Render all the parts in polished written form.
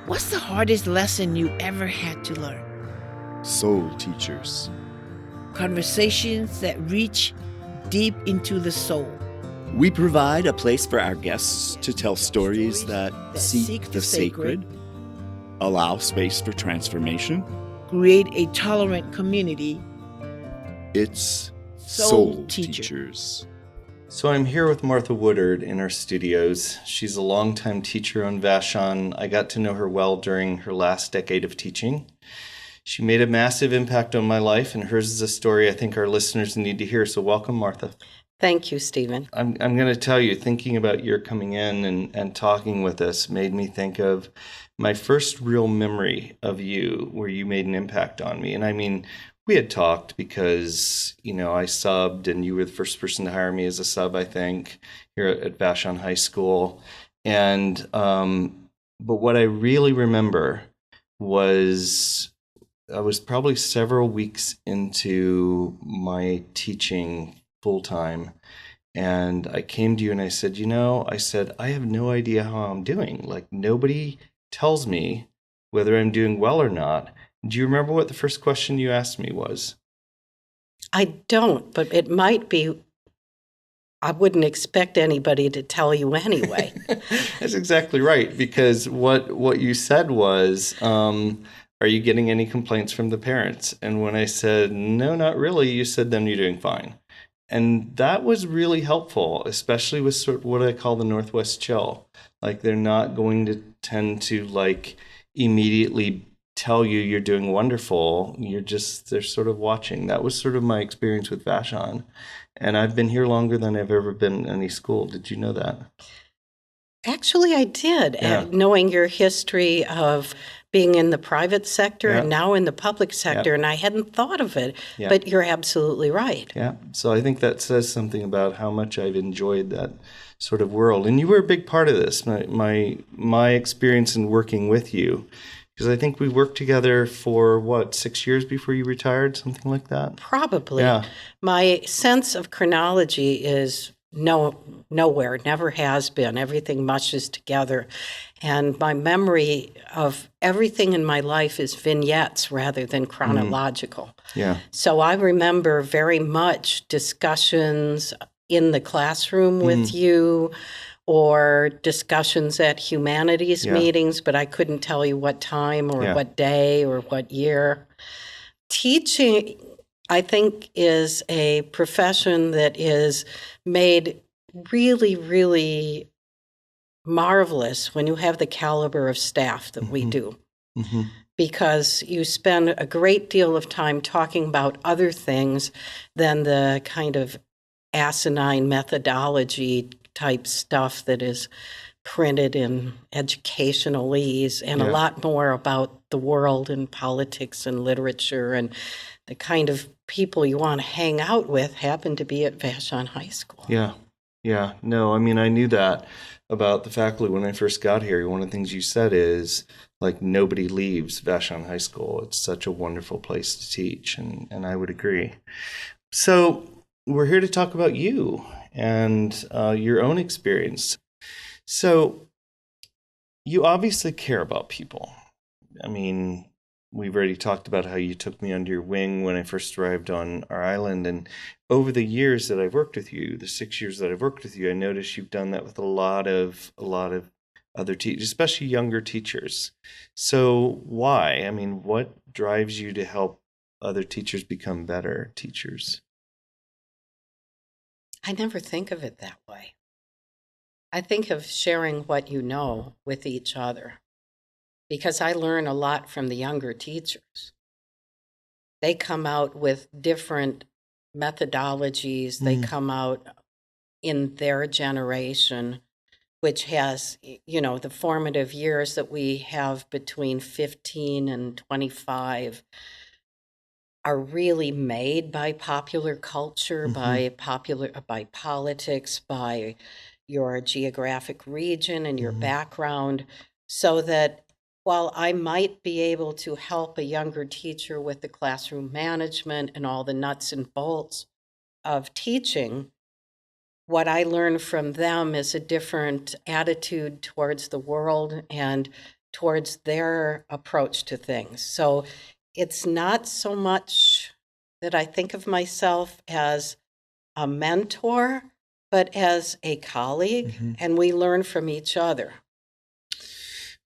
What's the hardest lesson you ever had to learn? Soul teachers. Conversations that reach deep into the soul. We provide a place for our guests to tell stories that seek the sacred, allow space for transformation. Create a tolerant community. It's Soul Soul Teacher. Teachers. So I'm here with Martha Woodard in our studios. She's a longtime teacher on Vashon. I got to know her well during her last decade of teaching. She made a massive impact on my life, and hers is a story I think our listeners need to hear. So welcome, Martha. Thank you, Stephen. I'm going to tell you, thinking about your coming in and talking with us made me think of my first real memory of you where you made an impact on me. And I mean, we had talked because, I subbed and you were the first person to hire me as a sub, I think, here at Vashon High School. And, but what I really remember was I was probably several weeks into my teaching full time. And I came to you and I said, I have no idea how I'm doing. Like, nobody tells me whether I'm doing well or not. Do you remember what the first question you asked me was? I don't, but it might be. I wouldn't expect anybody to tell you anyway. That's exactly right, because what you said was, are you getting any complaints from the parents? And when I said, no, not really, you said, then you're doing fine. And that was really helpful, especially with sort of what I call the Northwest chill. Like, they're not going to tend to immediately tell you you're doing wonderful. They're sort of watching. That was sort of my experience with Vashon. And I've been here longer than I've ever been in any school. Did you know that? Actually, I did. Yeah. Knowing your history of being in the private sector and now in the public sector, and I hadn't thought of it, but you're absolutely right. Yeah, so I think that says something about how much I've enjoyed that sort of world. And you were a big part of this, my experience in working with you, because I think we worked together for, 6 years before you retired, something like that? Probably. Yeah. My sense of chronology is nowhere, never has been. Everything mushes together. And my memory of everything in my life is vignettes rather than chronological. Yeah. So I remember very much discussions in the classroom with you or discussions at humanities meetings, but I couldn't tell you what time or what day or what year. Teaching, I think, is a profession that is made really, really marvelous when you have the caliber of staff that we do. Because you spend a great deal of time talking about other things than the kind of asinine methodology type stuff that is printed in educationalese, and a lot more about the world and politics and literature, and the kind of people you want to hang out with happen to be at Vashon High School. Yeah. No, I mean, I knew that about the faculty when I first got here. One of the things you said is, nobody leaves Vashon High School. It's such a wonderful place to teach, and I would agree. So we're here to talk about you and your own experience. So you obviously care about people. I mean, we've already talked about how you took me under your wing when I first arrived on our island. And over the years that I've worked with you, the 6 years that I've worked with you, I noticed you've done that with a lot of other teachers, especially younger teachers. So why? I mean, what drives you to help other teachers become better teachers? I never think of it that way. I think of sharing what you know with each other, because I learn a lot from the younger teachers. They come out with different methodologies. They come out in their generation, which has, the formative years that we have between 15 and 25 are really made by popular culture, by politics, by your geographic region and your background, so that while I might be able to help a younger teacher with the classroom management and all the nuts and bolts of teaching, what I learned from them is a different attitude towards the world and towards their approach to things. So it's not so much that I think of myself as a mentor, but as a colleague, and we learn from each other.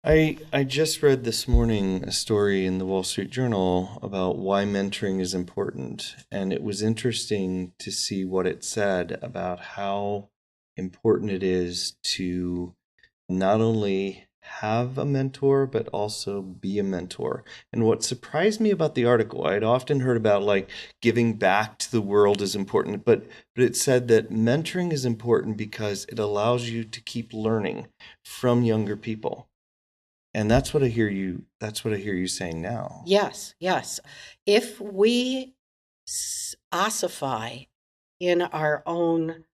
I just read this morning a story in the Wall Street Journal about why mentoring is important, and it was interesting to see what it said about how important it is to not only have a mentor but also be a mentor. And what surprised me about the article, I'd often heard about like giving back to the world is important, but it said that mentoring is important because it allows you to keep learning from younger people. And that's what I hear you saying now. Yes, yes. If we ossify in our own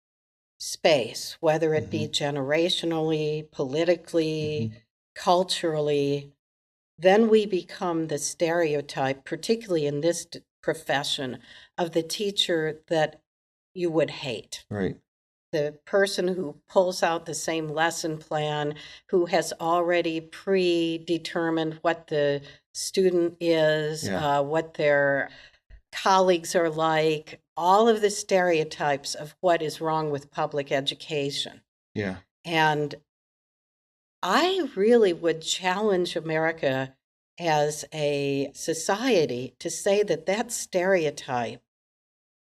space, whether it be generationally, politically, culturally, then we become the stereotype, particularly in this profession, of the teacher that you would hate. Right. The person who pulls out the same lesson plan, who has already predetermined what the student is, what their colleagues are like, all of the stereotypes of what is wrong with public education. Yeah. And I really would challenge America as a society to say that that stereotype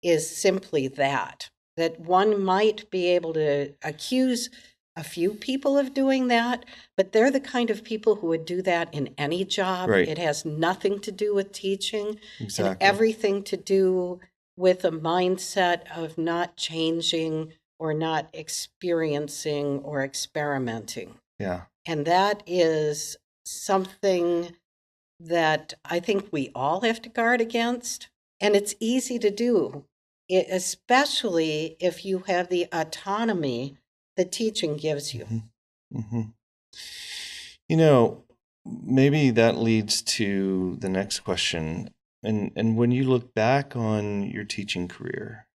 is simply that one might be able to accuse a few people of doing that, but they're the kind of people who would do that in any job. Right. It has nothing to do with teaching. Exactly. And everything to do with a mindset of not changing or not experiencing or experimenting. Yeah. And that is something that I think we all have to guard against. And it's easy to do, especially if you have the autonomy that teaching gives you. You know, maybe that leads to the next question. And when you look back on your teaching career,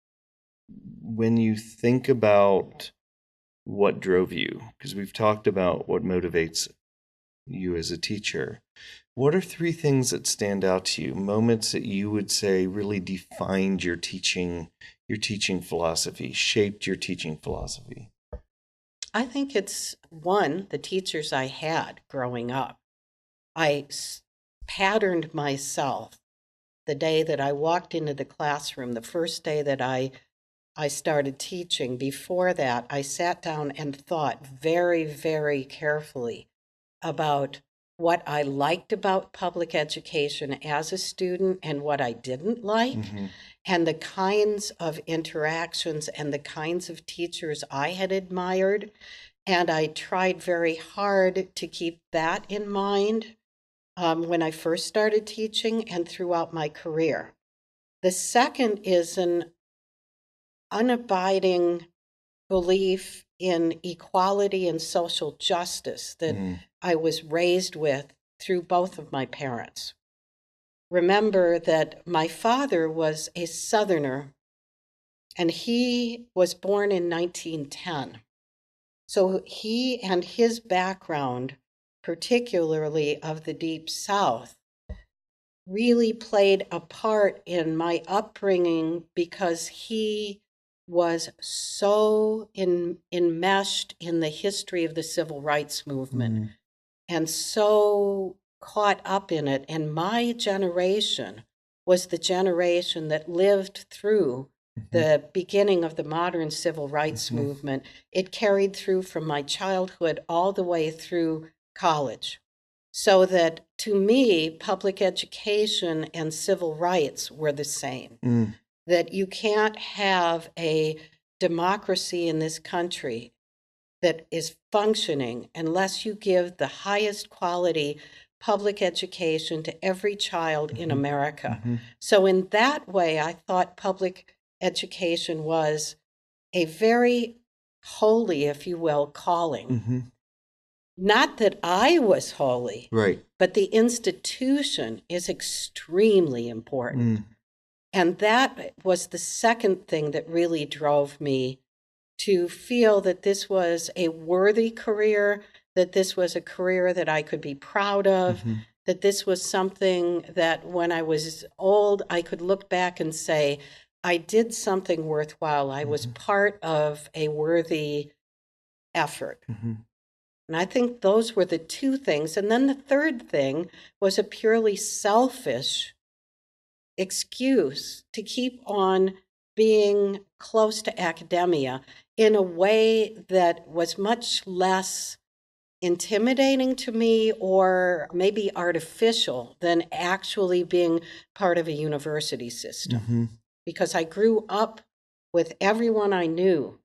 when you think about what drove you, because we've talked about what motivates you as a teacher, what are 3 things that stand out to you, moments that you would say really defined your teaching philosophy, shaped your teaching philosophy? I think it's, one, the teachers I had growing up. I patterned myself the day that I walked into the classroom, the first day that I started teaching. Before that, I sat down and thought very, very carefully about what I liked about public education as a student and what I didn't like, and the kinds of interactions and the kinds of teachers I had admired. And I tried very hard to keep that in mind when I first started teaching and throughout my career. The second is an unabiding belief in equality and social justice that I was raised with through both of my parents. Remember that my father was a Southerner, and he was born in 1910. So he and his background, particularly of the Deep South, really played a part in my upbringing because he was so enmeshed in the history of the civil rights movement and so caught up in it. And my generation was the generation that lived through the beginning of the modern civil rights movement. It carried through from my childhood all the way through college. So that to me, public education and civil rights were the same. That you can't have a democracy in this country that is functioning unless you give the highest quality public education to every child in America. So in that way, I thought public education was a very holy, if you will, calling. Not that I was holy, Right. but the institution is extremely important. And that was the second thing that really drove me to feel that this was a worthy career, that this was a career that I could be proud of, that this was something that when I was old, I could look back and say, I did something worthwhile. I was part of a worthy effort. And I think those were the two things. And then the third thing was a purely selfish excuse to keep on being close to academia in a way that was much less intimidating to me or maybe artificial than actually being part of a university system. Because I grew up with everyone I knew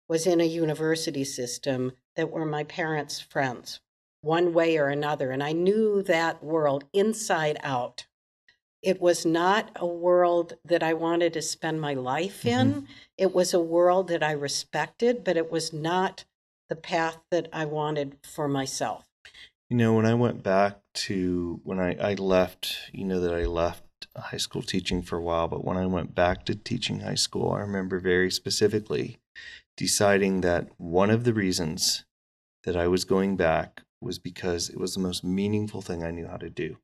was in a university system that were my parents' friends, one way or another. And I knew that world inside out. It was not a world that I wanted to spend my life in. It was a world that I respected, but it was not the path that I wanted for myself. You know, when I went back to, when I left, you know that I left high school teaching for a while, but when I went back to teaching high school, I remember very specifically deciding that one of the reasons that I was going back was because it was the most meaningful thing I knew how to do,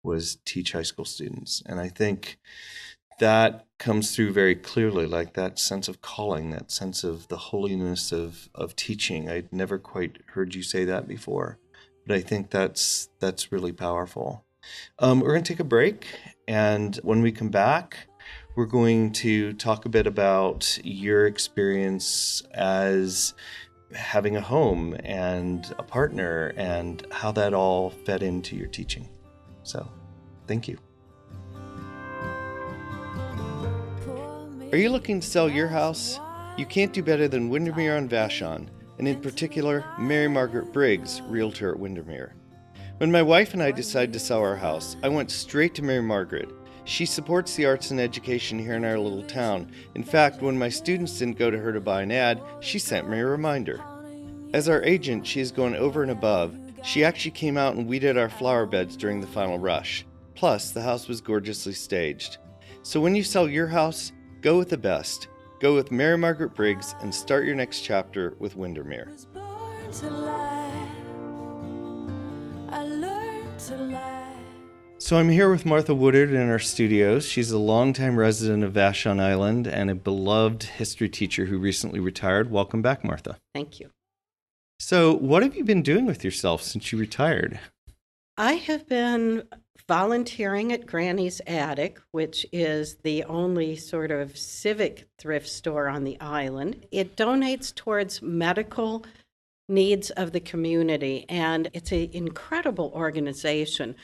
was teach high school students. And I think that comes through very clearly, like that sense of calling, that sense of the holiness of teaching. I'd never quite heard you say that before, but I think that's really powerful. We're going to take a break, and when we come back, we're going to talk a bit about your experience as having a home and a partner and how that all fed into your teaching. So, thank you. Are you looking to sell your house? You can't do better than Windermere on Vashon, and in particular, Mary Margaret Briggs, realtor at Windermere. When my wife and I decided to sell our house, I went straight to Mary Margaret. She supports the arts and education here in our little town. In fact, when my students didn't go to her to buy an ad, she sent me a reminder. As our agent, she has gone over and above. She actually came out and weeded our flower beds during the final rush. Plus, the house was gorgeously staged. So when you sell your house, go with the best. Go with Mary Margaret Briggs and start your next chapter with Windermere. So I'm here with Martha Woodard in our studios. She's a longtime resident of Vashon Island and a beloved history teacher who recently retired. Welcome back, Martha. Thank you. So what have you been doing with yourself since you retired? I have been volunteering at Granny's Attic, which is the only sort of civic thrift store on the island. It donates towards medical needs of the community, and it's an incredible organization.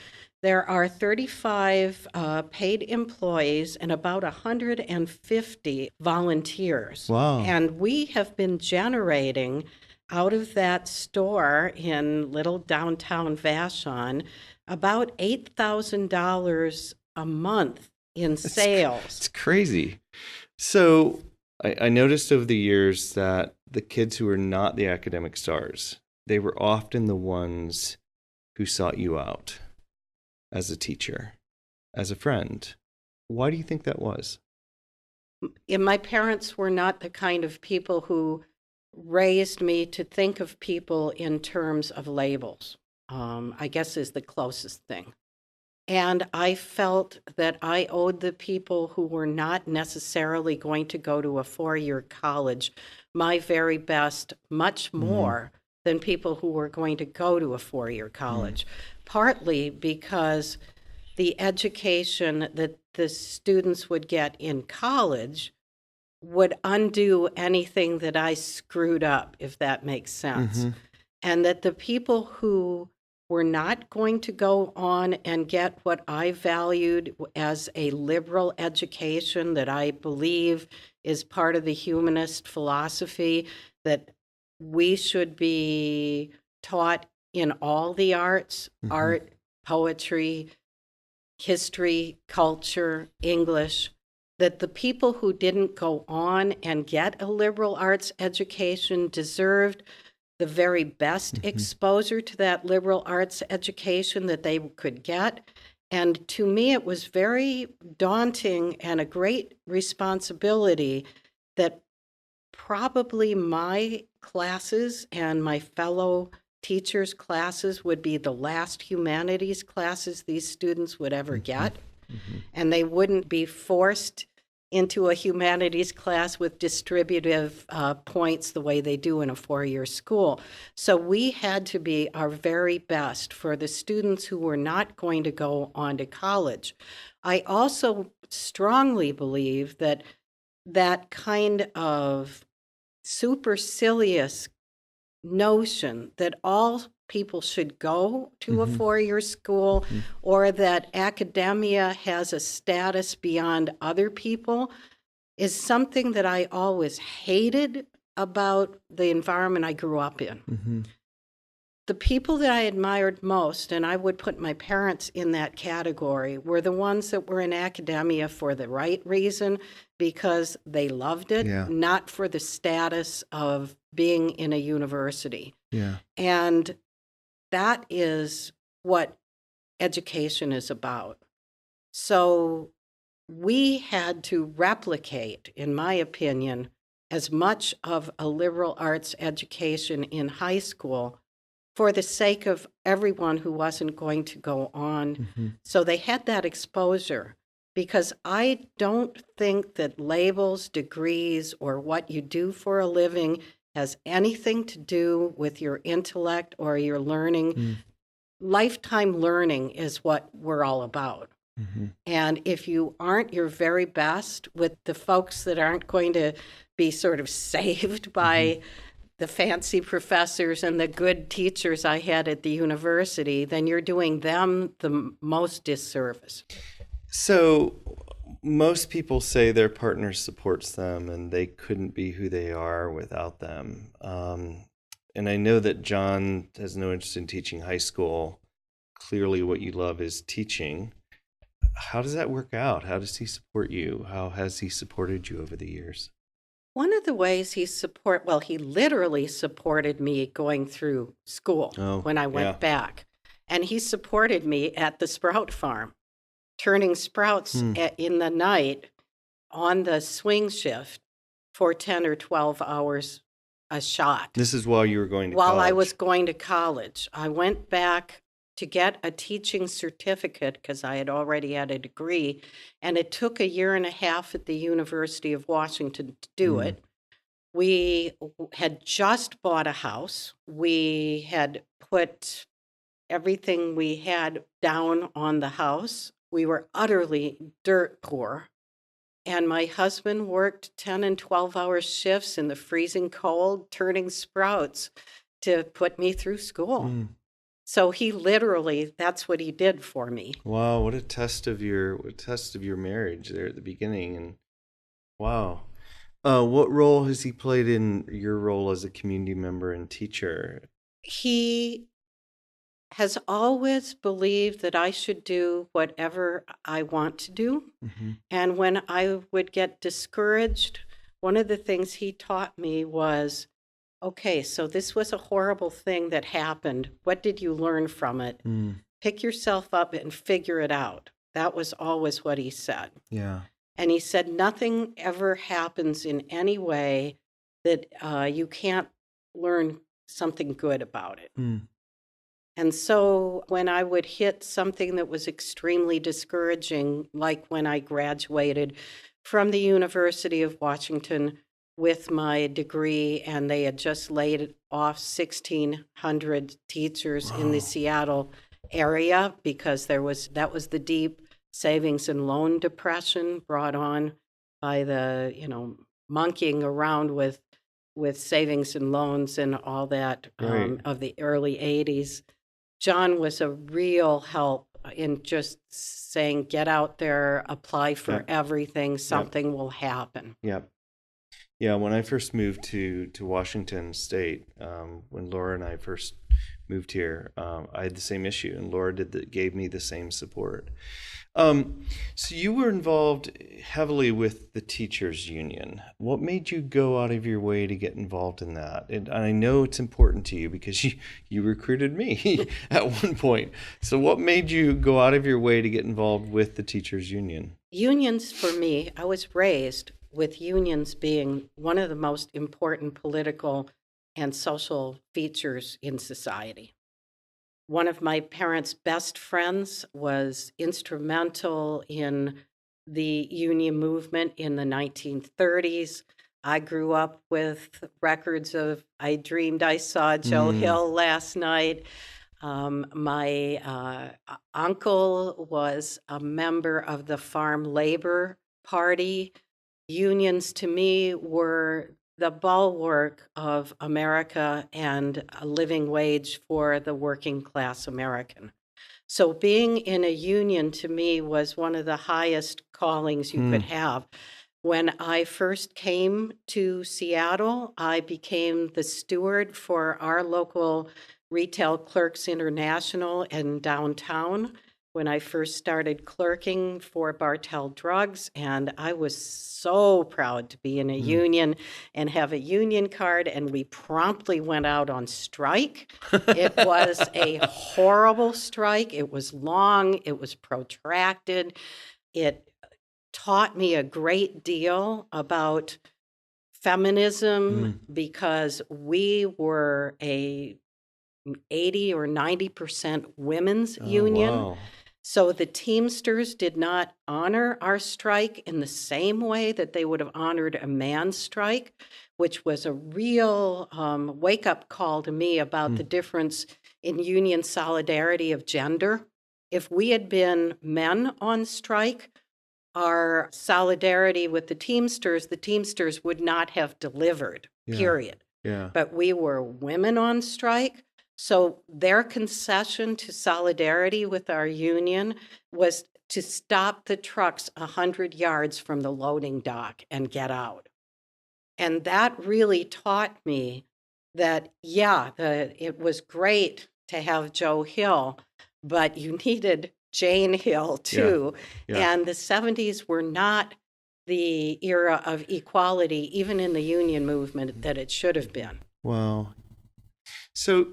There are 35 paid employees and about 150 volunteers. Wow. And we have been generating out of that store in little downtown Vashon about $8,000 a month in sales. It's crazy. So I noticed over the years that the kids who were not the academic stars, they were often the ones who sought you out as a teacher, as a friend. Why do you think that was? And my parents were not the kind of people who raised me to think of people in terms of labels, I guess is the closest thing. And I felt that I owed the people who were not necessarily going to go to a four-year college my very best, much more than people who were going to go to a four-year college, partly because the education that the students would get in college would undo anything that I screwed up, if that makes sense. And that the people who were not going to go on and get what I valued as a liberal education that I believe is part of the humanist philosophy, that we should be taught in all the arts, art, poetry, history, culture, English, that the people who didn't go on and get a liberal arts education deserved the very best exposure to that liberal arts education that they could get. And to me, it was very daunting and a great responsibility that probably my classes and my fellow teachers' classes would be the last humanities classes these students would ever get. And they wouldn't be forced into a humanities class with distributive points the way they do in a four-year school. So we had to be our very best for the students who were not going to go on to college. I also strongly believe that that kind of supercilious notion that all people should go to a four-year school or that academia has a status beyond other people is something that I always hated about the environment I grew up in. The people that I admired most, and I would put my parents in that category, were the ones that were in academia for the right reason, because they loved it, not for the status of being in a university. And that is what education is about. So we had to replicate, in my opinion, as much of a liberal arts education in high school for the sake of everyone who wasn't going to go on. So they had that exposure, because I don't think that labels, degrees, or what you do for a living has anything to do with your intellect or your learning. Lifetime learning is what we're all about. And if you aren't your very best with the folks that aren't going to be sort of saved by the fancy professors and the good teachers I had at the university, then you're doing them the most disservice. So most people say their partner supports them and they couldn't be who they are without them. And I know that John has no interest in teaching high school. Clearly what you love is teaching. How does that work out? How does he support you? How has he supported you over the years? One of the ways he literally supported me going through school when I went back. And he supported me at the sprout farm, turning sprouts in the night on the swing shift for 10 or 12 hours a shot. This is while you were going to college? While I was going to college. I went back to get a teaching certificate because I had already had a degree, and it took a year and a half at the University of Washington to do it. We had just bought a house. We had put everything we had down on the house. We were utterly dirt poor. And my husband worked 10 and 12-hour shifts in the freezing cold, turning sprouts to put me through school. So he literally, that's what he did for me. Wow, what a test of your marriage there at the beginning. And wow. What role has he played in your role as a community member and teacher? He has always believed that I should do whatever I want to do. And when I would get discouraged, one of the things he taught me was, okay, so this was a horrible thing that happened. What did you learn from it? Pick yourself up and figure it out. That was always what he said. Yeah. And he said, nothing ever happens in any way that you can't learn something good about it. And so when I would hit something that was extremely discouraging, like when I graduated from the University of Washington with my degree, and they had just laid off 1,600 teachers in the Seattle area because that was the deep savings and loan depression brought on by the, monkeying around with savings and loans and all that of the early 80s. John was a real help in just saying, get out there, apply for everything, something will happen. Yeah, when I first moved to Washington State, when Laura and I first moved here, I had the same issue, and Laura gave me the same support. So you were involved heavily with the teachers union. What made you go out of your way to get involved in that? And I know it's important to you because you recruited me at one point. So what made you go out of your way to get involved with the teachers union? Unions for me, I was raised with unions being one of the most important political and social features in society. One of my parents' best friends was instrumental in the union movement in the 1930s. I grew up with records of I Dreamed I Saw Joe Hill last night. My uncle was a member of the Farm Labor Party. Unions to me were the bulwark of America and a living wage for the working class American. So being in a union to me was one of the highest callings you could have. When I first came to Seattle, I became the steward for our local Retail Clerks International in downtown when I first started clerking for Bartell Drugs, and I was so proud to be in a union and have a union card, and we promptly went out on strike. It was a horrible strike. It was long. It was protracted. It taught me a great deal about feminism because we were a 80 or 90% women's union. Wow. So the Teamsters did not honor our strike in the same way that they would have honored a man's strike, which was a real wake-up call to me about the difference in union solidarity of gender. If we had been men on strike, our solidarity with the Teamsters would not have delivered, period. Yeah. But we were women on strike. So their concession to solidarity with our union was to stop the trucks 100 yards from the loading dock and get out. And that really taught me that, it was great to have Joe Hill, but you needed Jane Hill too. Yeah. And the 70s were not the era of equality, even in the union movement, that it should have been. Wow. So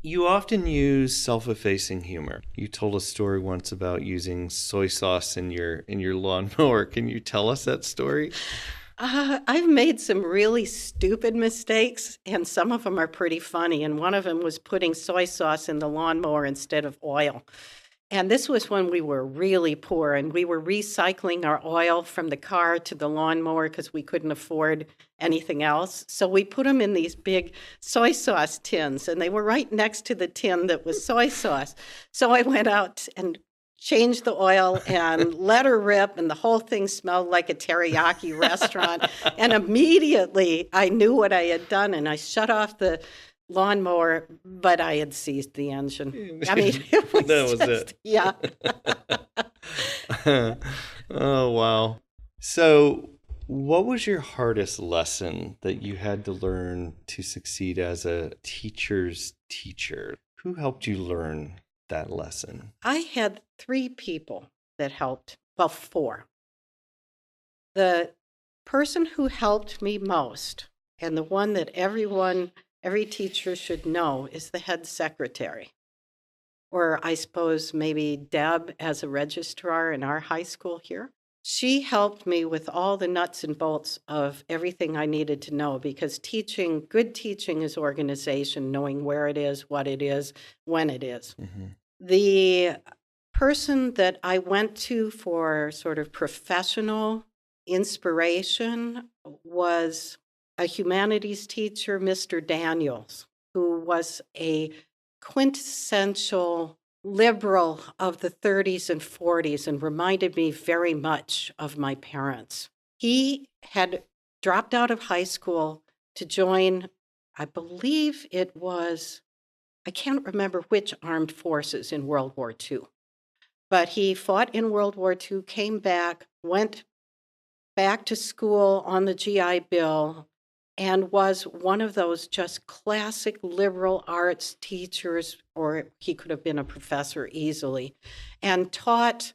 you often use self-effacing humor. You told a story once about using soy sauce in your lawnmower. Can you tell us that story? I've made some really stupid mistakes, and some of them are pretty funny. And one of them was putting soy sauce in the lawnmower instead of oil. And this was when we were really poor, and we were recycling our oil from the car to the lawnmower because we couldn't afford anything else. So we put them in these big soy sauce tins, and they were right next to the tin that was soy sauce. So I went out and changed the oil and let her rip, and the whole thing smelled like a teriyaki restaurant. And immediately I knew what I had done, and I shut off the lawnmower, but I had seized the engine. I mean, it was That was just, it. yeah. Oh, wow. So what was your hardest lesson that you had to learn to succeed as a teacher's teacher? Who helped you learn that lesson? I had 3 people that helped, well, 4. The person who helped me most, and the one that every teacher should know, is the head secretary. Or I suppose maybe Deb as a registrar in our high school here. She helped me with all the nuts and bolts of everything I needed to know, because good teaching is organization, knowing where it is, what it is, when it is. The person that I went to for sort of professional inspiration was a humanities teacher, Mr. Daniels, who was a quintessential liberal of the 30s and 40s and reminded me very much of my parents. He had dropped out of high school to join, I believe it was, I can't remember which armed forces in World War II, but he fought in World War II, came back, went back to school on the GI Bill, and was one of those just classic liberal arts teachers, or he could have been a professor easily, and taught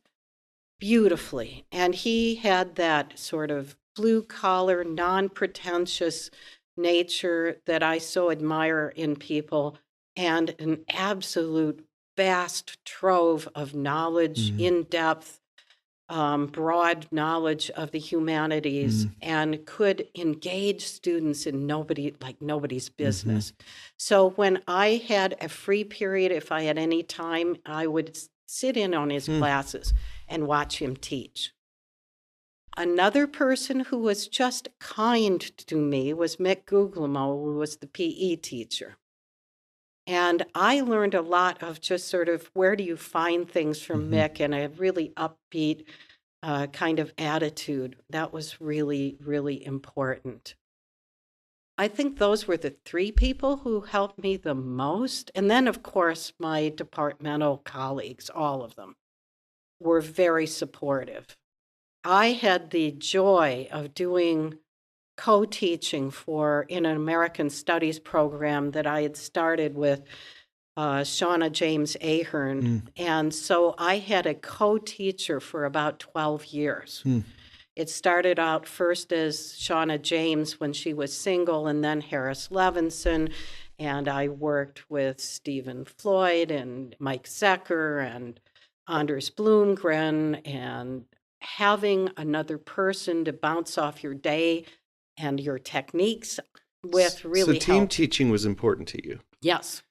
beautifully. And he had that sort of blue-collar, non-pretentious nature that I so admire in people, and an absolute vast trove of knowledge, in depth, broad knowledge of the humanities and could engage students in nobody's business. So when I had a free period, if I had any time, I would sit in on his classes and watch him teach. Another person who was just kind to me was Mick Guglielmo, who was the PE teacher. And I learned a lot of just sort of where do you find things from Mick, and a really upbeat kind of attitude. That was really, really important. I think those were the three people who helped me the most. And then, of course, my departmental colleagues, all of them, were very supportive. I had the joy of doing co-teaching in an American Studies program that I had started with Shauna James Ahern. And so I had a co-teacher for about 12 years. It started out first as Shauna James when she was single, and then Harris Levinson. And I worked with Stephen Floyd and Mike Zecker and Anders Blomgren, and having another person to bounce off your day and your techniques with really So team helped. teaching was important to you. Yes.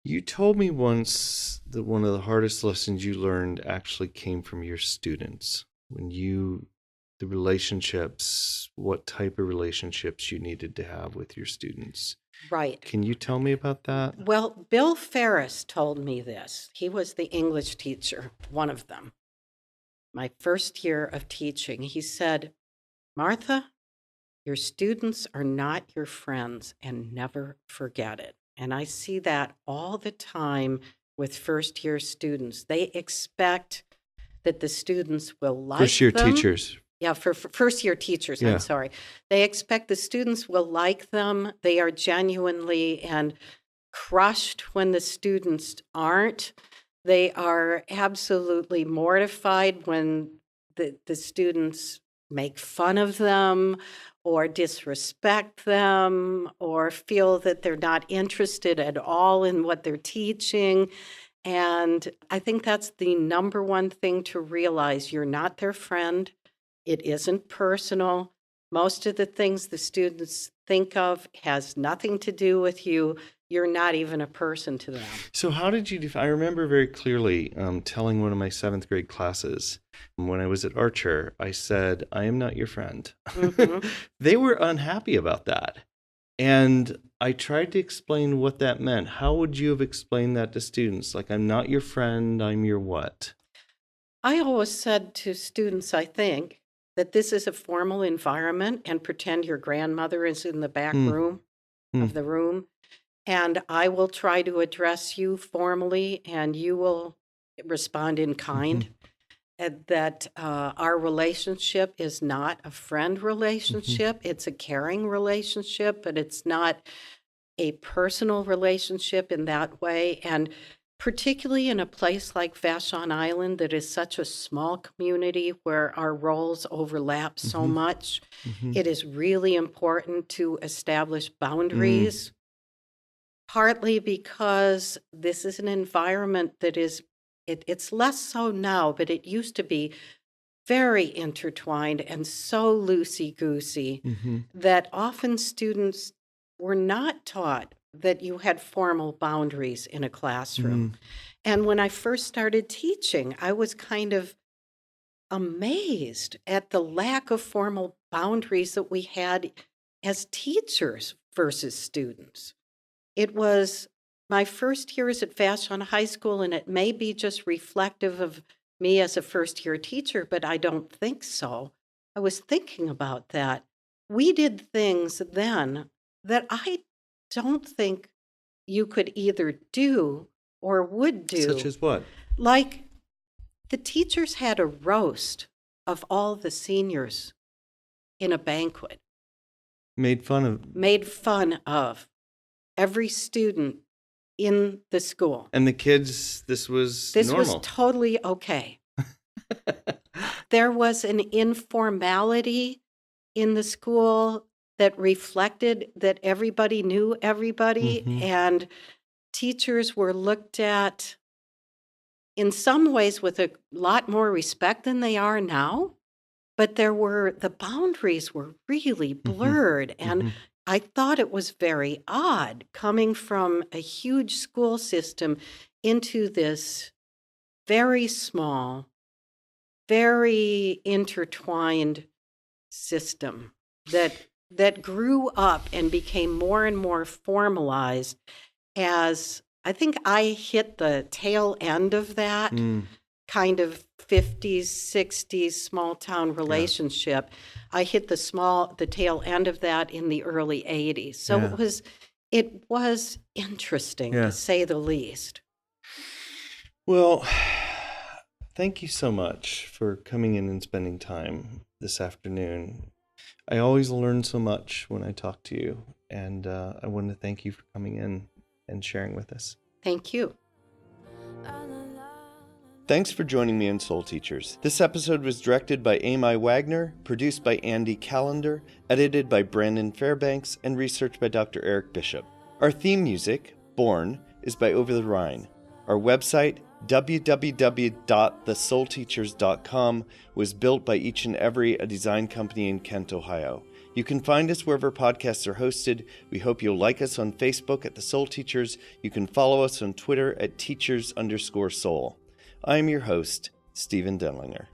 You told me once that one of the hardest lessons you learned actually came from your students. The relationships, what type of relationships you needed to have with your students. Right. Can you tell me about that? Well, Bill Ferris told me this. He was the English teacher, one of them. My first year of teaching, he said, "Martha, your students are not your friends, and never forget it." And I see that all the time with first-year students. They expect that the students will like them. First-year teachers. Yeah, for first-year teachers, Yeah. I'm sorry. They expect the students will like them. They are genuinely and crushed when the students aren't. They are absolutely mortified when the students make fun of them or disrespect them or feel that they're not interested at all in what they're teaching. And I think that's the number one thing to realize. You're not their friend. It isn't personal. Most of the things the students think of has nothing to do with you. You're not even a person to them. So how did you I remember very clearly telling one of my 7th grade classes when I was at Archer, I said, "I am not your friend." They were unhappy about that. And I tried to explain what that meant. How would you have explained that to students? Like, I'm not your friend, I'm your what? I always said to students, I think, that this is a formal environment, and pretend your grandmother is in the back room of the room. And I will try to address you formally, and you will respond in kind. And that our relationship is not a friend relationship. It's a caring relationship, but it's not a personal relationship in that way. And particularly in a place like Vashon Island that is such a small community where our roles overlap so much, it is really important to establish boundaries. Partly because this is an environment that is, it's less so now, but it used to be very intertwined and so loosey-goosey that often students were not taught that you had formal boundaries in a classroom. And when I first started teaching, I was kind of amazed at the lack of formal boundaries that we had as teachers versus students. It was my first years at Vashon High School, and it may be just reflective of me as a first-year teacher, but I don't think so. I was thinking about that. We did things then that I don't think you could either do or would do. Such as what? Like, the teachers had a roast of all the seniors in a banquet. Made fun of Every student in the school. And the kids, this was This normal. was totally okay. There was an informality in the school that reflected that everybody knew everybody, and teachers were looked at in some ways with a lot more respect than they are now. But the boundaries were really blurred. And I thought it was very odd coming from a huge school system into this very small, very intertwined system that grew up and became more and more formalized as I think I hit the tail end of that kind of 50s, 60s small town relationship. I hit the tail end of that in the early 80s. So it was interesting to say the least. Well, thank you so much for coming in and spending time this afternoon. I always learn so much when I talk to you, and I want to thank you for coming in and sharing with us. Thank you. Thanks for joining me on Soul Teachers. This episode was directed by Amy Wagner, produced by Andy Callender, edited by Brandon Fairbanks, and researched by Dr. Eric Bishop. Our theme music, Born, is by Over the Rhine. Our website, www.thesoulteachers.com, was built by Each and Every, a design company in Kent, Ohio. You can find us wherever podcasts are hosted. We hope you'll like us on Facebook at The Soul Teachers. You can follow us on Twitter at teachers_soul. I am your host, Stephen Denlinger.